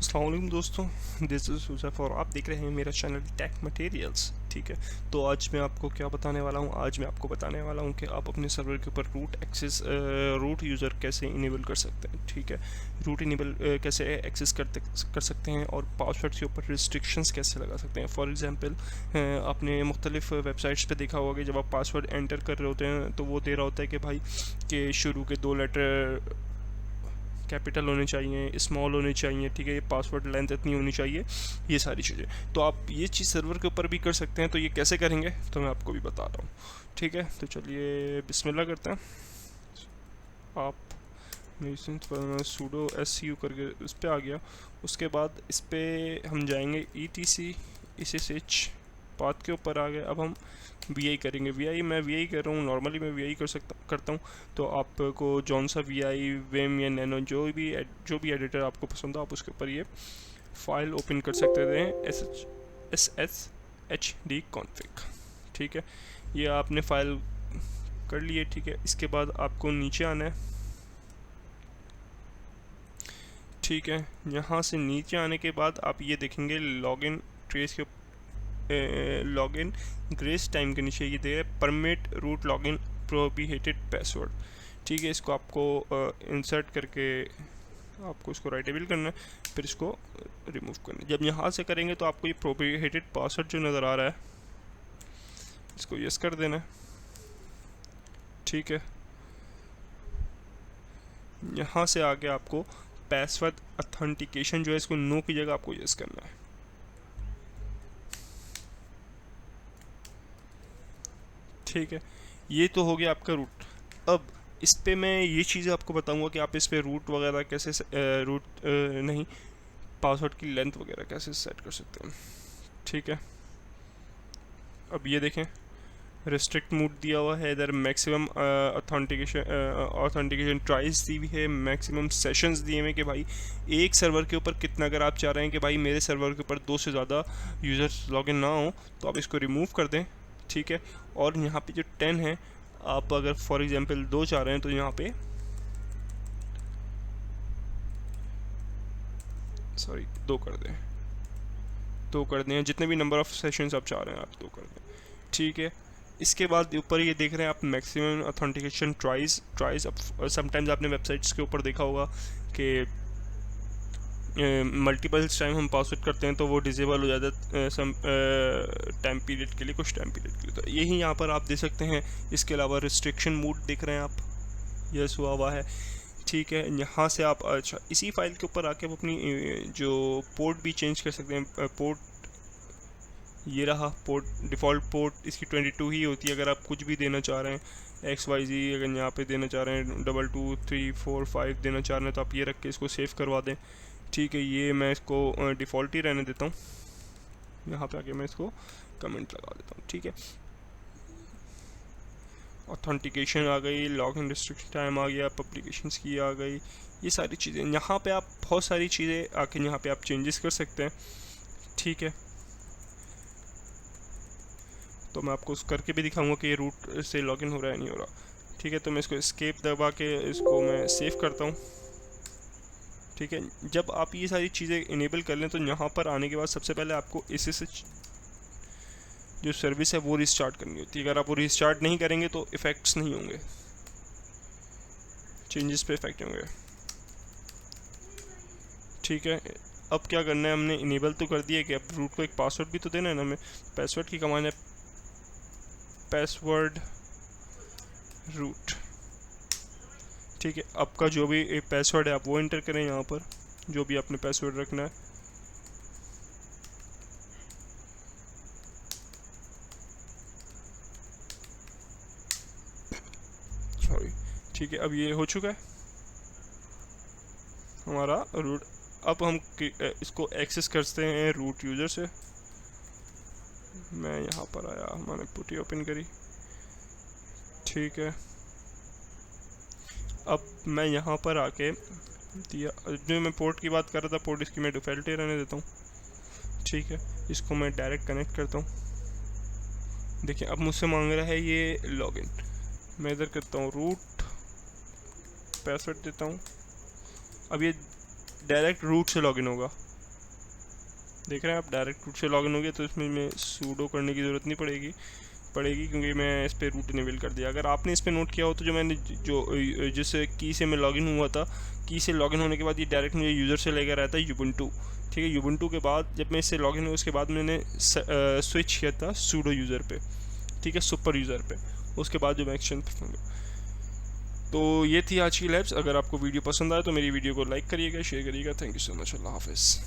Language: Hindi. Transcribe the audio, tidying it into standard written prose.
अस्सलाम वालेकुम दोस्तों, दिस इज़ यूसुफ और आप देख रहे हैं मेरा चैनल टेक मटेरियल्स। ठीक है, तो आज मैं आपको क्या बताने वाला हूँ। आज मैं आपको बताने वाला हूँ कि आप अपने सर्वर के ऊपर रूट यूज़र कैसे इनेबल कर सकते हैं। ठीक है, रूट इनेबल कैसे एक्सेस कर सकते हैं और पासवर्ड के ऊपर रिस्ट्रिक्शंस कैसे लगा सकते हैं। फॉर एग्जांपल आपने मुख्तलिफ वेबसाइट्स पे देखा होगा कि जब आप पासवर्ड एंटर कर रहे होते हैं तो वो दे रहा होता है कि भाई के शुरू के 2 लेटर कैपिटल होने चाहिए, स्मॉल होने चाहिए। ठीक है, ये पासवर्ड लेंथ इतनी होनी चाहिए, ये सारी चीज़ें। तो आप ये चीज़ सर्वर के ऊपर भी कर सकते हैं। तो ये कैसे करेंगे तो मैं आपको भी बता रहा हूँ। ठीक है, तो चलिए बिस्मिल्लाह करते हैं। आप सूडो SU करके इस पर आ गया। उसके बाद इस पर हम जाएंगे ETC SSH पाथ के ऊपर आ गए। अब हम VI करेंगे। मैं VI कर रहा हूँ, नॉर्मली मैं VI करता हूँ। तो आपको जौन सा VI वेम या नैनो जो भी एडिटर आपको पसंद हो आप उसके ऊपर ये फाइल ओपन कर सकते थे, SSHD config। ठीक है, ये आपने फाइल कर लिए। ठीक है, इसके बाद आपको नीचे आना है। ठीक है, यहाँ से नीचे आने के बाद आप ये देखेंगे लॉगिन ट्रेस के लॉगिन ग्रेस टाइम के नीचे ये दे permit root login prohibited password. ठीक है, इसको आपको इंसर्ट करके आपको इसको राइटेबल करना है, फिर इसको रिमूव करना है। जब यहाँ से करेंगे तो आपको ये प्रोहिबिटेड पासवर्ड जो नज़र आ रहा है इसको यस कर देना है। ठीक है, यहाँ से आगे आपको पासवर्ड अथेंटिकेशन जो है इसको नो की जगह आपको यस करना है। ठीक है, ये तो हो गया आपका रूट। अब इस पे मैं ये चीज़ आपको बताऊंगा कि आप इस पे रूट वगैरह कैसे नहीं, पासवर्ड की लेंथ वगैरह कैसे सेट कर सकते हैं। ठीक है, अब ये देखें रिस्ट्रिक्ट मोड दिया हुआ है, इधर मैक्सिमम ऑथेंटिकेशन ट्राइस दी हुई है, मैक्सिमम सेशंस दिए हुए कि भाई एक सर्वर के ऊपर कितना। अगर आप चाह रहे हैं कि भाई मेरे सर्वर के ऊपर 2 से ज़्यादा यूज़र्स लॉगिन ना हो तो आप इसको रिमूव कर दें। ठीक है, और यहाँ पे जो 10 है, आप अगर फॉर एग्जांपल 2 चाह रहे हैं तो यहाँ पे सॉरी 2 कर दें, 2 कर दें। जितने भी नंबर ऑफ सेशंस आप चाह रहे हैं आप 2 कर दें। ठीक है, इसके बाद ऊपर ये देख रहे हैं आप मैक्सिमम ऑथेंटिकेशन ट्राइस। अब समटाइम्स आपने वेबसाइट्स के ऊपर देखा होगा कि मल्टीपल्स टाइम हम पासवर्ड करते हैं तो वो डिजेबल हो जाता है सम टाइम पीरियड के लिए, कुछ टाइम पीरियड के लिए। तो यही यहाँ पर आप दे सकते हैं। इसके अलावा रिस्ट्रिक्शन मोड देख रहे हैं आप, यस हुआ है। ठीक है, यहाँ से आप अच्छा इसी फाइल के ऊपर आके आप अपनी जो पोर्ट भी चेंज कर सकते हैं। पोर्ट ये रहा, पोर्ट डिफ़ॉल्ट पोर्ट इसकी 22 ही होती है। अगर आप कुछ भी देना चाह रहे हैं XYZ, अगर यहाँ पे देना चाह रहे हैं 22 3 4 5 देना चाह रहे हैं तो आप ये रख के इसको सेव करवा दें। ठीक है, ये मैं इसको डिफ़ॉल्ट ही रहने देता हूँ। यहाँ पे आके मैं इसको कमेंट लगा देता हूँ। ठीक है, ऑथेंटिकेशन आ गई, लॉगिन रिस्ट्रिक्शन टाइम आ गया, पब्लिकेशंस की आ गई, ये सारी चीज़ें। यहाँ पे आप बहुत सारी चीज़ें आके यहाँ पे आप चेंजेस कर सकते हैं। ठीक है, तो मैं आपको उस करके भी दिखाऊंगा कि ये रूट से लॉगिन हो रहा है नहीं हो रहा। ठीक है, तो मैं इसको एस्केप दबा के इसको मैं सेव करता हूँ। ठीक है, जब आप ये सारी चीज़ें इनेबल कर लें तो यहाँ पर आने के बाद सबसे पहले आपको SSH जो सर्विस है वो रिस्टार्ट करनी होती है। अगर आप वो रिस्टार्ट नहीं करेंगे तो इफ़ेक्ट्स नहीं होंगे, चेंजेस पे इफेक्ट होंगे। ठीक है, अब क्या करना है, हमने इनेबल तो कर दिया कि अब रूट को एक पासवर्ड भी तो देना है ना हमें। पासवर्ड की कमांड है पासवर्ड रूट। ठीक है, आपका जो भी एक पासवर्ड है आप वो एंटर करें यहाँ पर, जो भी आपने पासवर्ड रखना है। सॉरी, ठीक है, अब ये हो चुका है हमारा रूट। अब हम इसको एक्सेस करते हैं रूट यूज़र से। मैं यहाँ पर आया, मैंने पुटी ओपन करी। ठीक है, अब मैं यहाँ पर आके दिया, जो मैं पोर्ट की बात कर रहा था, पोर्ट इसकी मैं डिफ़ॉल्ट ही रहने देता हूँ। ठीक है, इसको मैं डायरेक्ट कनेक्ट करता हूँ। देखिए अब मुझसे मांग रहा है ये लॉगिन। मैं इधर करता हूँ रूट, पासवर्ड देता हूँ। अब ये डायरेक्ट रूट से लॉगिन होगा। देख रहे हैं आप, डायरेक्ट रूट से लॉगिन हो गया, तो इसमें मैं सूडो करने की ज़रूरत नहीं पड़ेगी क्योंकि मैं इस पर रूट इनेबल कर दिया। अगर आपने इस पर नोट किया हो तो जो मैंने जिस की से मैं लॉगिन हुआ था, की से लॉगिन होने के बाद ये डायरेक्ट मुझे यूज़र से लेकर आता है यूबुंटू। ठीक है, यूबुंटू के बाद जब मैं इससे लॉगिन हुआ उसके बाद मैंने स्विच किया था सूडो यूज़र पे, ठीक है, सुपर यूज़र पे, उसके बाद जो मैं एक्सचेंज करूँगा। तो ये थी आज की लैब्स। अगर आपको वीडियो पसंद आए तो मेरी वीडियो को लाइक करिएगा, शेयर करिएगा। थैंक यू सो मच, अल्लाह हाफिज़।